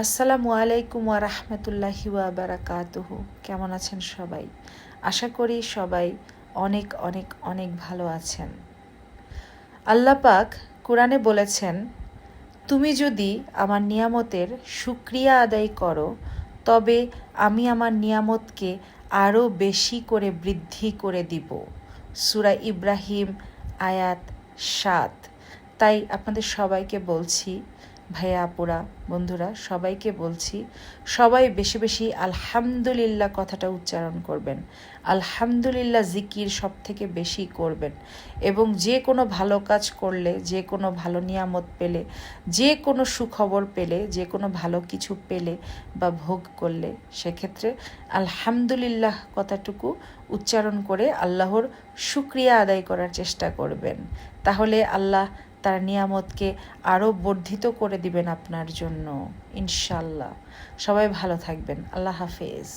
আসসালামু আলাইকুম ওয়া রাহমাতুল্লাহি ওয়া বারাকাতুহু। কেমন আছেন সবাই? আশা করি সবাই অনেক অনেক অনেক ভালো আছেন। আল্লাহ পাক কোরআনে বলেছেন, তুমি যদি আমার নিয়ামতের শুকরিয়া আদায় করো তবে আমি আমার নিয়ামতকে আরও বেশি করে বৃদ্ধি করে দিব। সূরা ইব্রাহিম আয়াত ৭। তাই আপনাদের সবাইকে বলছি, ভাইয়া আপুরা বন্ধুরা সবাইকে বলছি, সবাই বেশি বেশি আলহামদুলিল্লাহ কথাটা উচ্চারণ করবেন। আলহামদুলিল্লাহ জিকির সব থেকে বেশি করবেন এবং যে কোনো ভালো কাজ করলে, যে কোনো ভালো নিয়ামত পেলে, যে কোনো সুখবর পেলে, যে কোনো ভালো কিছু পেলে বা ভোগ করলে সেক্ষেত্রে আলহামদুলিল্লাহ কথাটুকু উচ্চারণ করে আল্লাহর শুকরিয়া আদায় করার চেষ্টা করবেন। তাহলে আল্লাহ তার নিয়ামতকে আরও বর্ধিত করে দিবেন আপনার জন্য ইনশাল্লাহ। সবাই ভালো থাকবেন। আল্লাহ হাফেজ।